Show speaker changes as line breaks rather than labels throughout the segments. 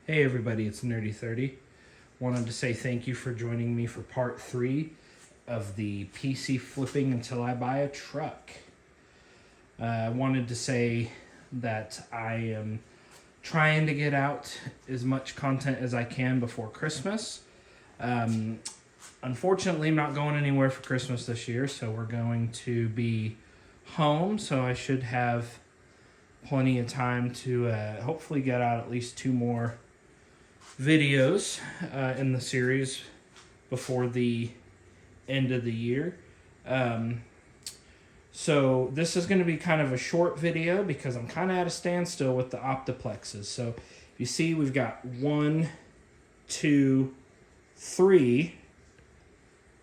Hey everybody, it's Nerdy30. Wanted to say thank you for joining me for part 3 of the PC flipping until I buy a truck. I wanted to say that I am trying to get out as much content as I can before Christmas. Unfortunately, I'm not going anywhere for Christmas this year, so we're going to be home, so I should have plenty of time to hopefully get out at least 2 more videos in the series before the end of the year. So this is going to be kind of a short video because I'm kind of at a standstill with the optiplexes. So you see we've got 1, 2, 3,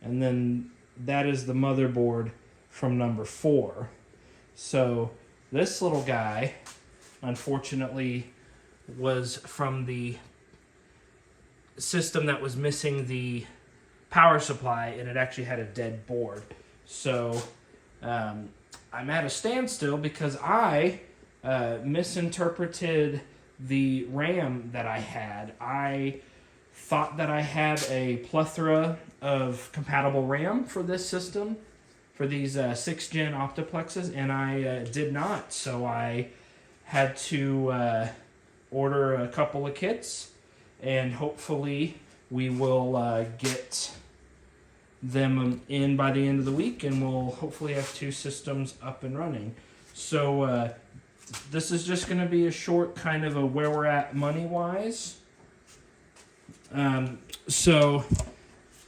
and then that is the motherboard from number 4. So this little guy unfortunately was from the system that was missing the power supply, and it actually had a dead board. So I'm at a standstill because I misinterpreted the RAM that I had. I thought that I had a plethora of compatible RAM for this system, for these 6th gen optiplexes, and I did not. So I had to order a couple of kits, and hopefully we will get them in by the end of the week, and we'll hopefully have 2 systems up and running. So this is just going to be a short kind of a where we're at money-wise. So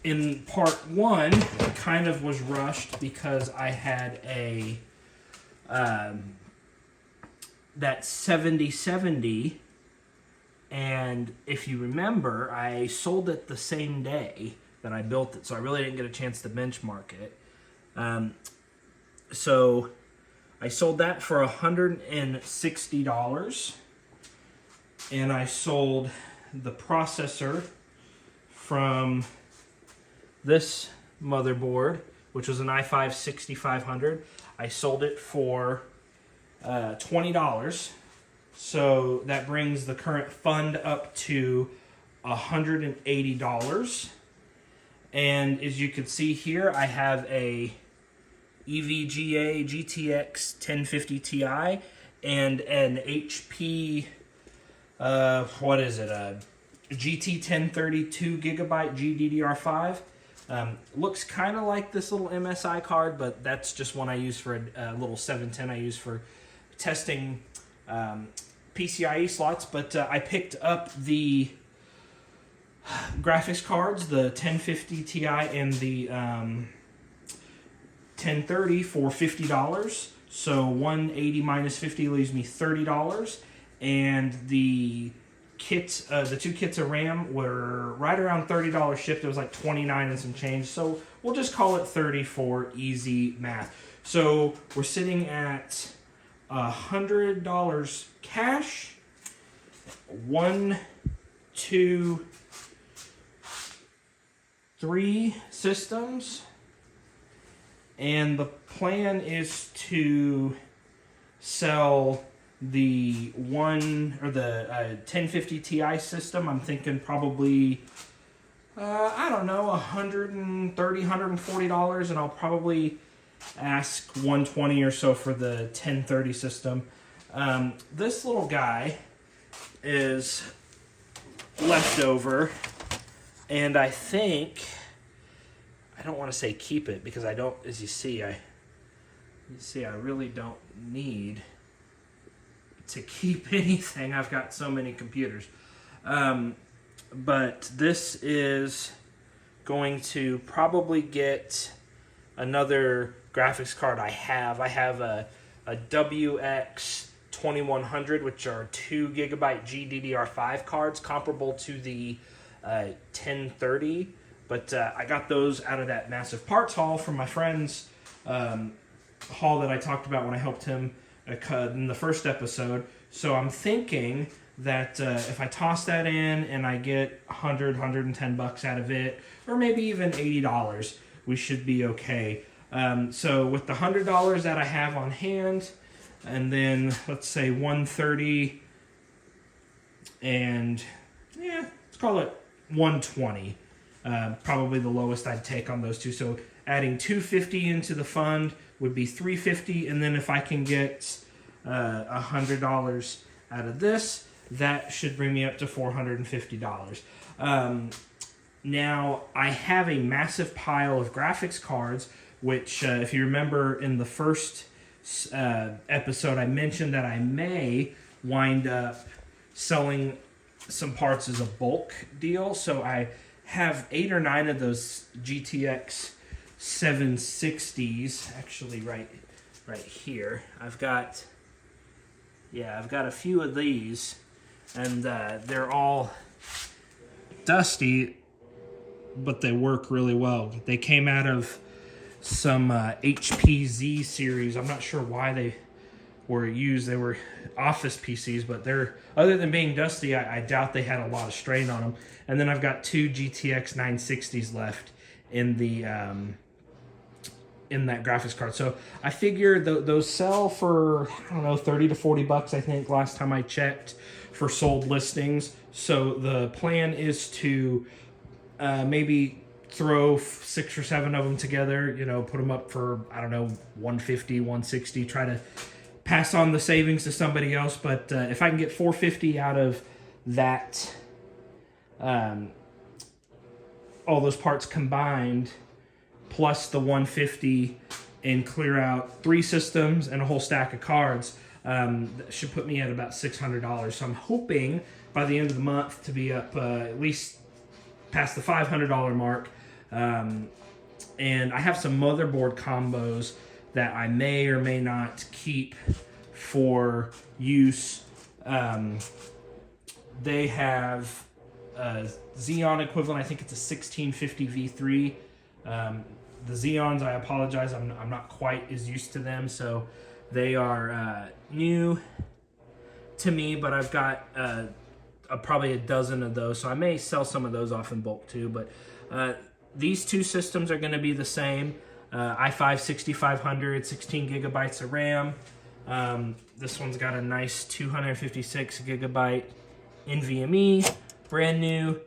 in part 1, it kind of was rushed because I had a that 7070, and if you remember, I sold it the same day that I built it, so I really didn't get a chance to benchmark it. So I sold that for $160, and I sold the processor from this motherboard, which was an i5 6500. I sold it for $20. So that brings the current fund up to $180. And as you can see here, I have a EVGA GTX 1050 Ti and an HP, what is it, a GT 1032 gigabyte GDDR5. Looks kind of like this little MSI card, but that's just one I use for a little 710 I use for testing PCIe slots. But I picked up the graphics cards, the 1050 Ti and the 1030 for $50. So 180 minus 50 leaves me $30. And the kits, the 2 kits of RAM were right around $30 shipped. It was like $29 and some change. So we'll just call it 30 for easy math. So we're sitting at $100 cash. 1, 2, 3 systems, and the plan is to sell the 1050 Ti system. I'm thinking probably I don't know, $130, $140, and I'll probably ask $120 or so for the 1030 system. This little guy is leftover, and I think, I don't want to say keep it because I don't, as you see, I really don't need to keep anything. I've got so many computers. But this is going to probably get another graphics card I have. I have a WX 2100, which are 2 gigabyte GDDR5 cards, comparable to the 1030. But I got those out of that massive parts haul from my friend's haul that I talked about when I helped him in the first episode. So I'm thinking that if I toss that in and I get 100, 110 bucks out of it, or maybe even $80, we should be okay. So with the $100 that I have on hand, and then let's say 130 and let's call it 120. Probably the lowest I'd take on those two. So adding 250 into the fund would be 350, and then if I can get $100 out of this, that should bring me up to $450. Now I have a massive pile of graphics cards, which if you remember in the first episode, I mentioned that I may wind up selling some parts as a bulk deal. So I have 8 or 9 of those GTX 760s actually right here. I've got a few of these, and they're all dusty, but they work really well. They came out of some HPZ series. I'm not sure why they were used. They were office PCs, but they're, other than being dusty, I doubt they had a lot of strain on them. And then I've got 2 GTX 960s left in the in that graphics card. So I figure those sell for, I don't know, 30 to 40 bucks, I think, last time I checked, for sold listings. So the plan is to maybe throw 6 or 7 of them together, put them up for, I don't know, 150, 160, try to pass on the savings to somebody else. But if I can get 450 out of that, all those parts combined, plus the 150, and clear out 3 systems and a whole stack of cards, that should put me at about $600. So I'm hoping by the end of the month to be up at least past the $500 mark. And I have some motherboard combos that I may or may not keep for use. They have a Xeon equivalent. I think it's a 1650 V3. The Xeons, I apologize, I'm not quite as used to them, so they are new to me, but I've got probably a dozen of those, so I may sell some of those off in bulk too. But these 2 systems are going to be the same. i5 6500, 16 gigabytes of RAM. This one's got a nice 256 gigabyte NVMe, brand new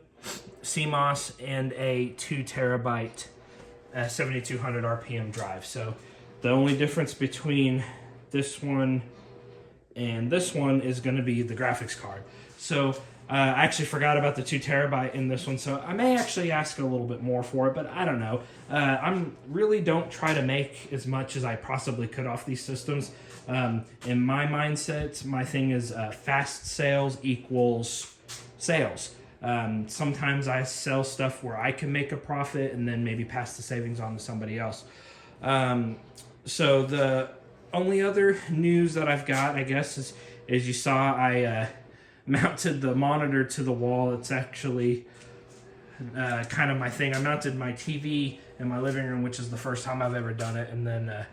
CMOS, and a 2 terabyte 7200 RPM drive. So the only difference between this one and this one is going to be the graphics card. So I actually forgot about the 2 terabyte in this one, so I may actually ask a little bit more for it, but I don't know. I'm really don't try to make as much as I possibly could off these systems. In my mindset, my thing is fast sales equals sales. Sometimes I sell stuff where I can make a profit and then maybe pass the savings on to somebody else. So the only other news that I've got, I guess, is, as you saw, I mounted the monitor to the wall. It's actually kind of my thing. I mounted my TV in my living room, which is the first time I've ever done it. And then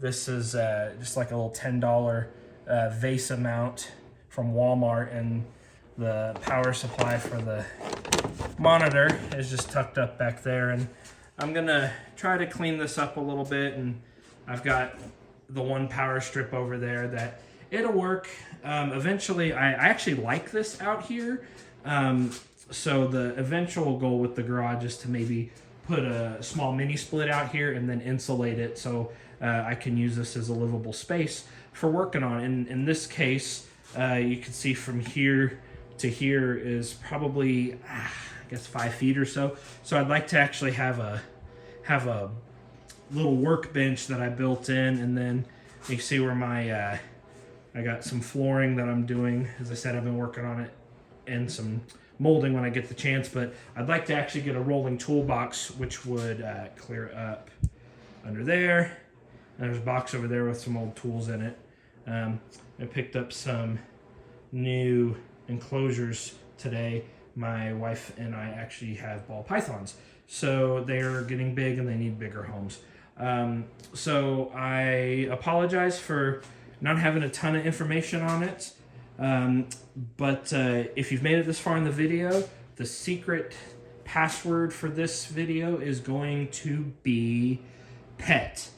this is just like a little $10 VESA mount from Walmart, and the power supply for the monitor is just tucked up back there. And I'm gonna try to clean this up a little bit, and I've got the one power strip over there that it'll work. Eventually, I actually like this out here. So the eventual goal with the garage is to maybe put a small mini split out here and then insulate it so I can use this as a livable space for working on. In this case, you can see from here to here is probably, I guess, 5 feet or so. So I'd like to actually have a little workbench that I built in, and then you can see where my I got some flooring that I'm doing. As I said, I've been working on it, and some molding when I get the chance, but I'd like to actually get a rolling toolbox, which would clear up under there. And there's a box over there with some old tools in it. I picked up some new enclosures today. My wife and I actually have ball pythons, so they're getting big and they need bigger homes. So I apologize for not having a ton of information on it, but if you've made it this far in the video, the secret password for this video is going to be pet.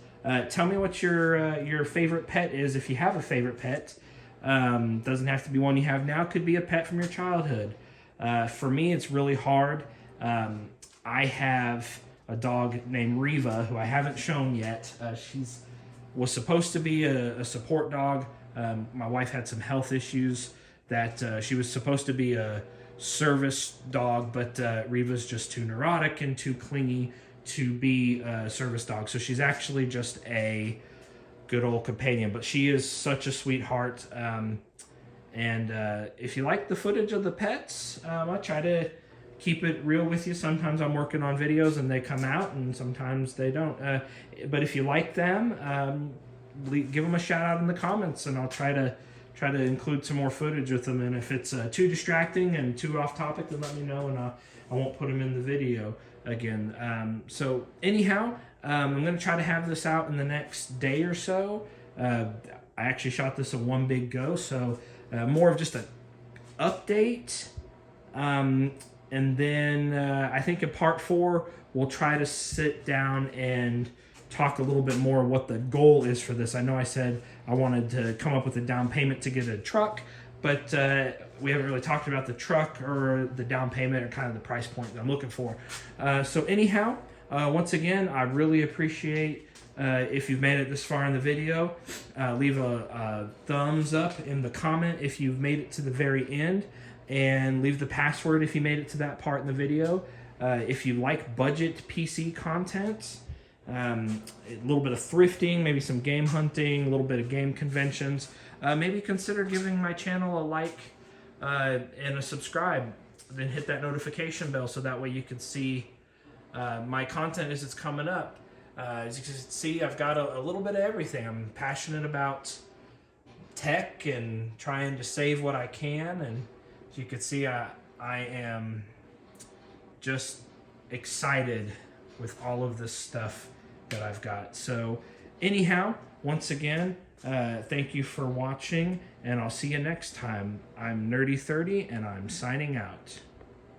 Tell me what your favorite pet is, if you have a favorite pet. Doesn't have to be one you have now, could be a pet from your childhood. For me, it's really hard. I have a dog named Riva who I haven't shown yet. She's was supposed to be a support dog. My wife had some health issues that she was supposed to be a service dog, but Riva's just too neurotic and too clingy to be a service dog. So she's actually just a good old companion, but she is such a sweetheart. And if you like the footage of the pets, I try to keep it real with you. Sometimes I'm working on videos and they come out, and sometimes they don't. But if you like them, give them a shout out in the comments, and I'll try to include some more footage with them. And if it's too distracting and too off topic, then let me know, and I won't put them in the video again. So anyhow, I'm going to try to have this out in the next day or so. I actually shot this in one big go, so more of just an update. And then I think in part 4, we'll try to sit down and talk a little bit more what the goal is for this. I know I said I wanted to come up with a down payment to get a truck, but we haven't really talked about the truck or the down payment or kind of the price point that I'm looking for. So anyhow, once again, I really appreciate if you've made it this far in the video. Leave a thumbs up in the comment if you've made it to the very end, and leave the password if you made it to that part in the video. If you like budget PC content, a little bit of thrifting, maybe some game hunting, a little bit of game conventions, maybe consider giving my channel a like and a subscribe. Then hit that notification bell so that way you can see my content as it's coming up. As you can see, I've got a little bit of everything. I'm passionate about tech and trying to save what I can, and as you can see, I am just excited with all of this stuff that I've got. So anyhow, once again, thank you for watching, and I'll see you next time. I'm Nerdy30, and I'm signing out.